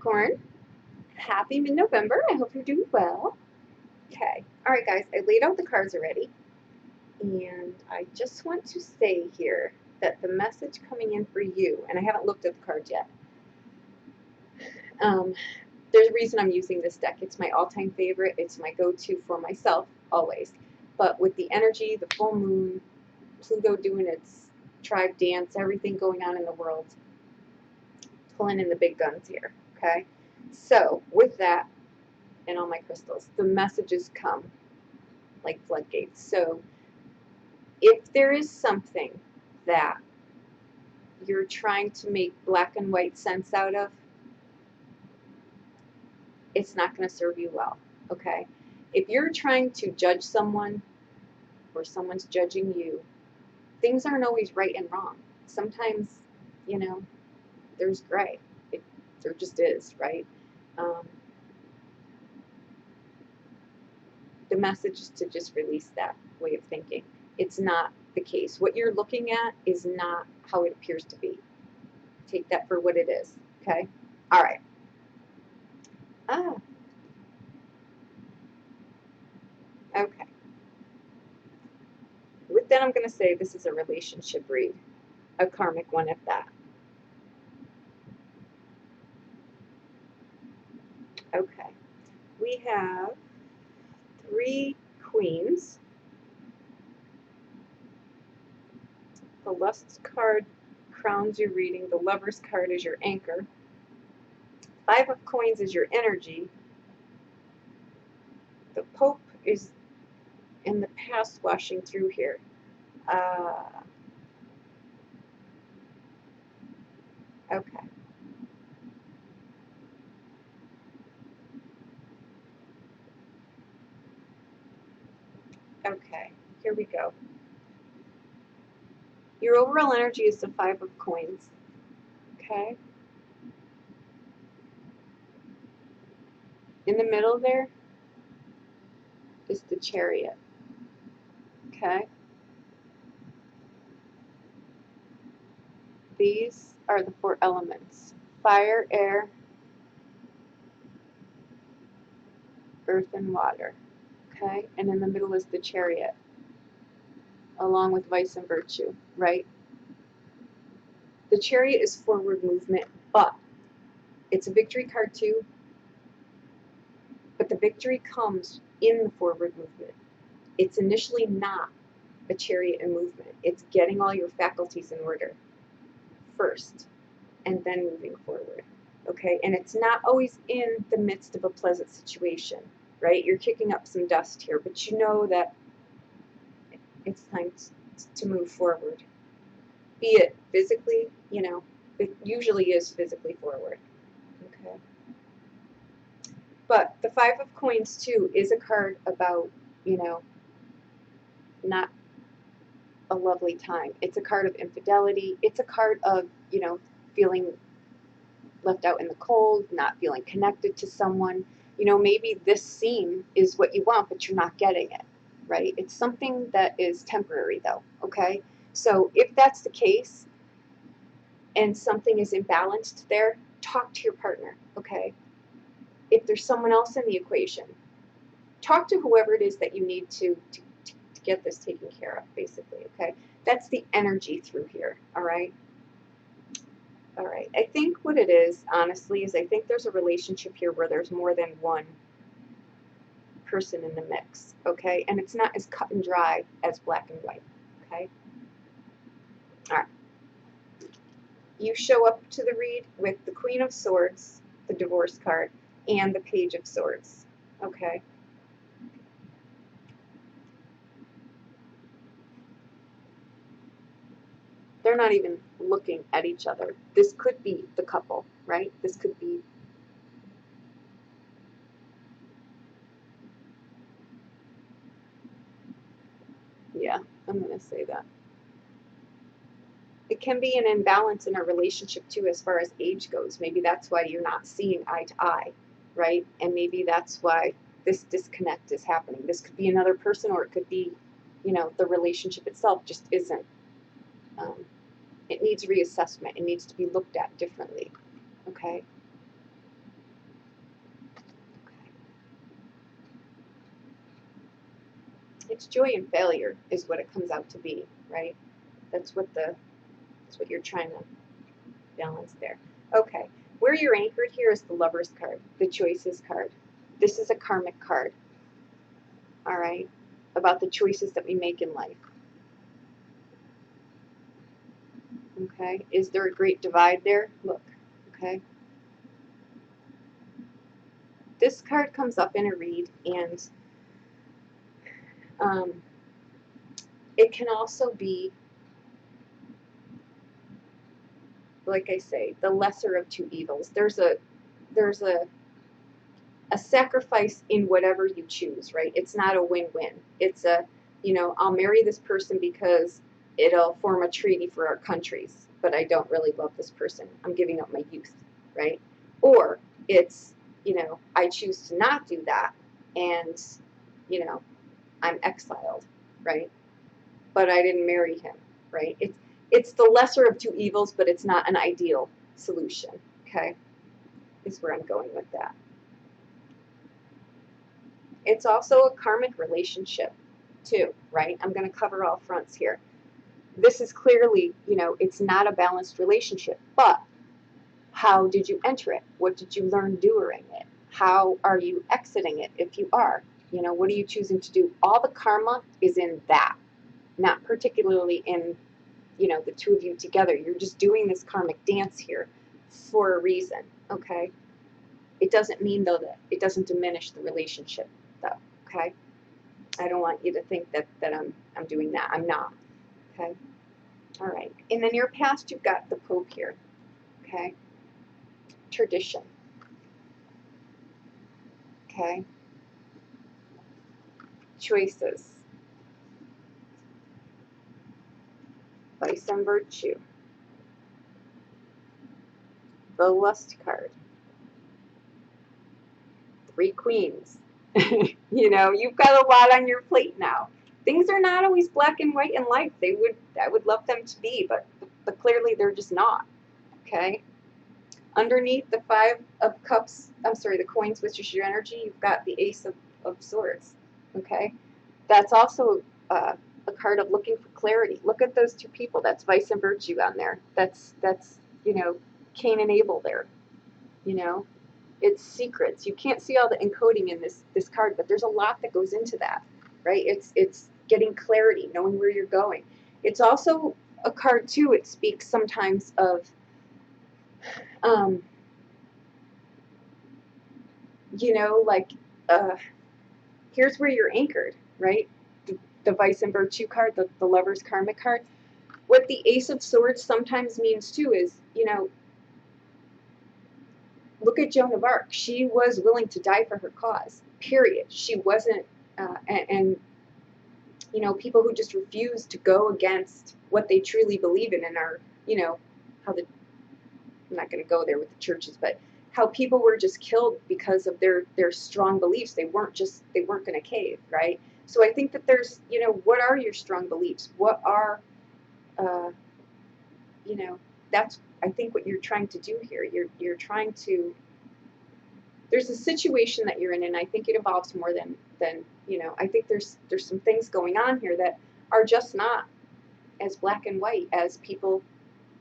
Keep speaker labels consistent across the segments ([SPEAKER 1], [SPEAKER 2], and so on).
[SPEAKER 1] Capricorn. Happy mid-November. I hope you're doing well. Okay. All right, guys. I laid out the cards already. And I just want to say here that the message coming in for you, and I haven't looked at the cards yet. There's a reason I'm using this deck. It's my all-time favorite. It's my go-to for myself, always. But with the energy, the full moon, Pluto doing its tribe dance, everything going on in the world, pulling in the big guns here, okay? So with that and all my crystals, the messages come like floodgates. So if there is something that you're trying to make black and white sense out of, it's not going to serve you well, okay? If you're trying to judge someone or someone's judging you, things aren't always right and wrong. Sometimes, you know, there's gray. There just is, right? The message is to just release that way of thinking. It's not the case. What you're looking at is not how it appears to be. Take that for what it is, okay? All right. Okay. With that, I'm going to say this is a relationship read, a karmic one at that. Okay. We have 3 queens. The Lust card crowns your reading. The Lover's card is your anchor. 5 of coins is your energy. The Pope is in the past washing through here. Okay. Okay, here we go. Your overall energy is the 5 of coins. Okay. In the middle there is the Chariot. Okay. These are the 4 elements: fire, air, earth, and water. Okay. And in the middle is the Chariot, along with vice and virtue, right? The Chariot is forward movement, but it's a victory card too. But the victory comes in the forward movement. It's initially not a chariot in movement. It's getting all your faculties in order first and then moving forward. Okay? And it's not always in the midst of a pleasant situation, right? You're kicking up some dust here, but you know that it's time to move forward. Be it physically, you know, it usually is physically forward. Okay? But the 5 of coins too is a card about, you know, not a lovely time. It's a card of infidelity. It's a card of, you know, feeling left out in the cold, not feeling connected to someone. You know, maybe this scene is what you want, but you're not getting it, right? It's something that is temporary though, okay? So if that's the case and something is imbalanced there, talk to your partner, okay? If there's someone else in the equation, talk to whoever it is that you need to get this taken care of, basically, okay? That's the energy through here, all right? All right, I think what it is, honestly, is I think there's a relationship here where there's more than one person in the mix, okay? And it's not as cut and dry as black and white, okay? All right. You show up to the read with the Queen of Swords, the Divorce card, and the Page of Swords, okay? They're not even looking at each other. This could be the couple, right? This could be. Yeah, I'm going to say that. It can be an imbalance in a relationship too as far as age goes. Maybe that's why you're not seeing eye to eye, right? And maybe that's why this disconnect is happening. This could be another person, or it could be, you know, the relationship itself just isn't. It needs reassessment. It needs to be looked at differently, okay? It's joy and failure is what it comes out to be, right? That's what you're trying to balance there. Okay, where you're anchored here is the Lover's card, the Choices card. This is a karmic card, all right, about the choices that we make in life. Okay, is there a great divide there? Look, okay. This card comes up in a read, and it can also be, like I say, the lesser of two evils. There's a sacrifice in whatever you choose, right? It's not a win-win. It's a, I'll marry this person because it'll form a treaty for our countries, but I don't really love this person. I'm giving up my youth, right? Or it's, I choose to not do that, and, I'm exiled, right? But I didn't marry him, right? It's the lesser of two evils, but it's not an ideal solution, okay? Is where I'm going with that. It's also a karmic relationship too, right? I'm going to cover all fronts here. This is clearly, it's not a balanced relationship, but how did you enter it? What did you learn during it? How are you exiting it if you are? What are you choosing to do? All the karma is in that, not particularly in, the two of you together. You're just doing this karmic dance here for a reason, okay? It doesn't mean, though, that it doesn't diminish the relationship, though, okay? I don't want you to think that I'm doing that. I'm not, okay? All right. In the near past, you've got the Pope here, okay? Tradition, okay? Choices, vice and virtue, the Lust card, 3 queens. You've got a lot on your plate now. Things are not always black and white in life. I would love them to be, but clearly they're just not, okay? Underneath the 5 of Cups, the coins, which is your energy, you've got the Ace of Swords, okay? That's also a card of looking for clarity. Look at those 2 people. That's vice and virtue on there. That's Cain and Abel there, It's secrets. You can't see all the encoding in this card, but there's a lot that goes into that, right? It's getting clarity, knowing where you're going. It's also a card, too. It speaks sometimes of here's where you're anchored, right? The vice and virtue card, the Lover's karmic card. What the Ace of Swords sometimes means too is, look at Joan of Arc. She was willing to die for her cause, period. She wasn't, and people who just refuse to go against what they truly believe in and are, I'm not going to go there with the churches, but how people were just killed because of their strong beliefs. They weren't going to cave, right? So I think that there's, what are your strong beliefs? What are, that's, I think, what you're trying to do here. You're trying to, there's a situation that you're in, and I think it involves more than I think there's some things going on here that are just not as black and white as people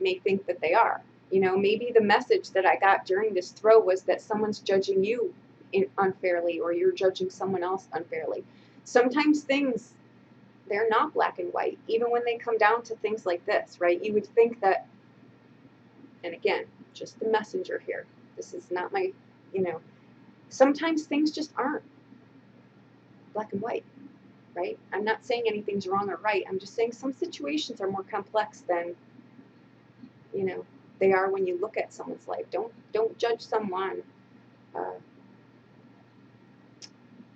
[SPEAKER 1] may think that they are. Maybe the message that I got during this throw was that someone's judging you unfairly, or you're judging someone else unfairly. Sometimes things, they're not black and white, even when they come down to things like this, right? You would think that, and again, just the messenger here. This is not my, sometimes things just aren't black and white, right? I'm not saying anything's wrong or right. I'm just saying some situations are more complex than, they are when you look at someone's life. Don't judge someone.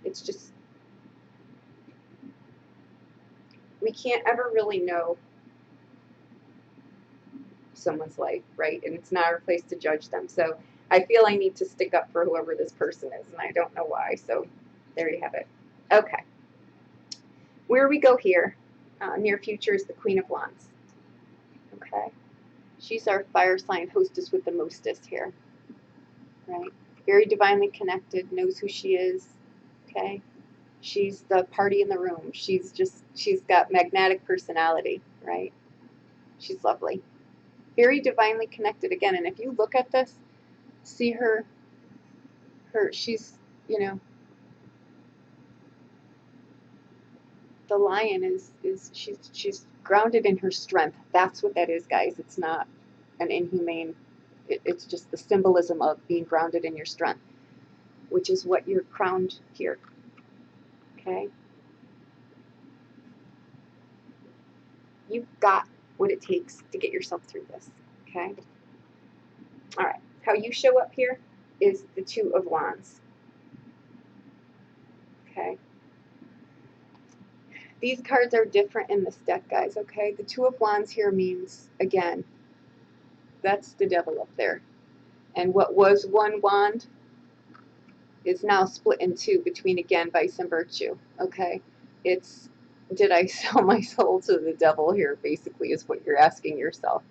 [SPEAKER 1] It's just, we can't ever really know someone's life, right? And it's not our place to judge them. So I feel I need to stick up for whoever this person is, and I don't know why. So there you have it. Okay. Where we go here, near future, is the Queen of Wands. Okay. She's our fire sign hostess with the mostest here, right? Very divinely connected, knows who she is, okay? She's the party in the room. She's got magnetic personality, right? She's lovely. Very divinely connected again. And if you look at this, see she's, you know, the lion is she's grounded in her strength. That's what that is, guys. It's not an inhumane, it's just the symbolism of being grounded in your strength, which is what you're crowned here. Okay? You've got what it takes to get yourself through this. Okay? All right. How you show up here is the Two of Wands. Okay? These cards are different in this deck, guys, okay? The Two of Wands here means, again, that's the devil up there. And what was one wand is now split in two between, again, vice and virtue, okay? It's, did I sell my soul to the devil here, basically, is what you're asking yourself.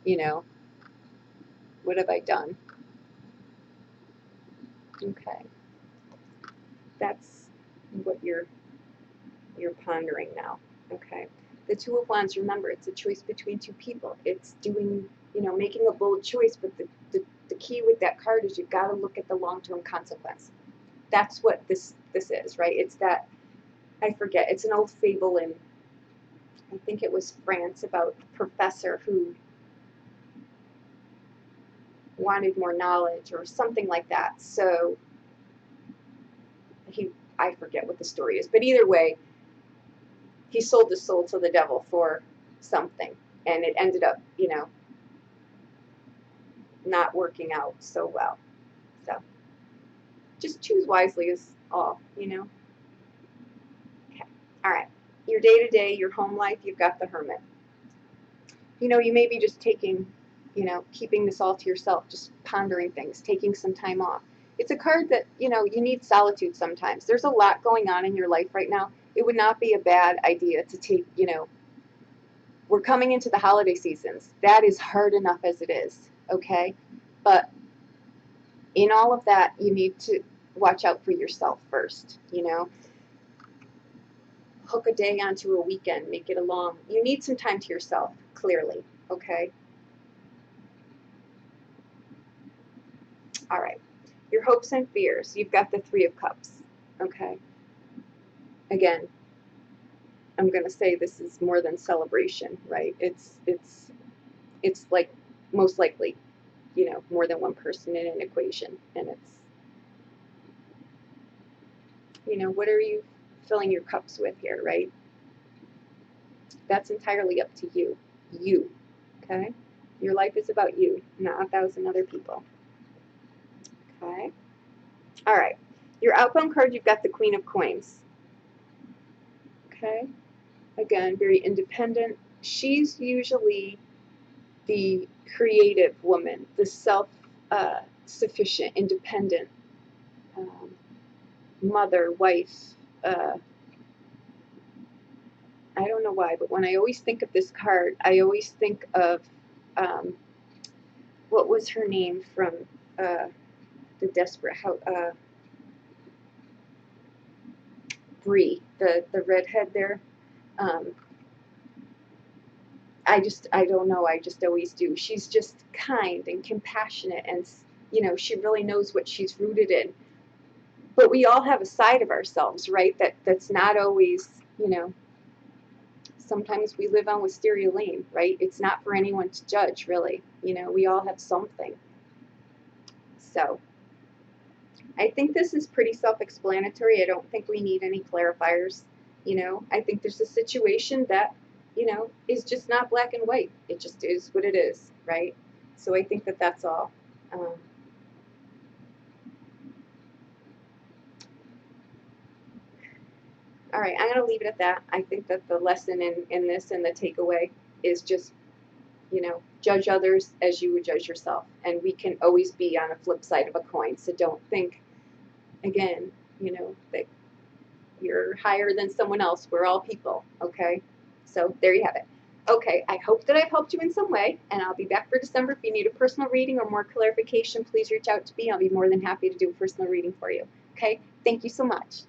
[SPEAKER 1] You know, what have I done? Okay. That's what you're pondering now, okay? The Two of Wands, remember, it's a choice between two people. It's doing, you know, making a bold choice, but the key with that card is you've got to look at the long-term consequence. That's what this is, right? It's that, I forget, it's an old fable in, I think it was France, about a professor who wanted more knowledge or something like that. So I forget what the story is, but either way, he sold his soul to the devil for something, and it ended up, you know, not working out so well. So just choose wisely is all, you know. Okay. All right. Your day-to-day, your home life, you've got the Hermit. You know, you may be just taking, you know, keeping this all to yourself, just pondering things, taking some time off. It's a card that, you know, you need solitude sometimes. There's a lot going on in your life right now. It would not be a bad idea to take, you know, we're coming into the holiday seasons. That is hard enough as it is, okay? But in all of that, you need to watch out for yourself first, you know? Hook a day onto a weekend, make it a long. You need some time to yourself, clearly, okay? All right. Your hopes and fears, you've got the Three of Cups, okay? Again, I'm going to say this is more than celebration, right? It's like most likely, you know, more than one person in an equation, and it's, you know, what are you filling your cups with here, right? That's entirely up to you. You, okay? Your life is about you, not 1,000 other people. Okay? All right. Your outcome card, you've got the Queen of Coins. Okay? Again, very independent. She's usually the creative woman, the self-sufficient, independent mother, wife. I don't know why, but when I always think of this card, I always think of what was her name from the Desperate House, Bree, the redhead there. I don't know, I just always do. She's just kind and compassionate, and, you know, she really knows what she's rooted in. But we all have a side of ourselves, right, that's not always, you know, sometimes we live on Wisteria Lane, right? It's not for anyone to judge, really. You know, we all have something. So I think this is pretty self-explanatory. I don't think we need any clarifiers. You know, I think there's a situation that, you know, is just not black and white. It just is what it is, right? So I think that that's all. All right, I'm going to leave it at that. I think that the lesson in this and the takeaway is just, you know, judge others as you would judge yourself. And we can always be on a flip side of a coin. So don't think, again, you know, that you're higher than someone else. We're all people, okay? So there you have it. Okay, I hope that I've helped you in some way, and I'll be back for December. If you need a personal reading or more clarification, please reach out to me. I'll be more than happy to do a personal reading for you. Okay, thank you so much.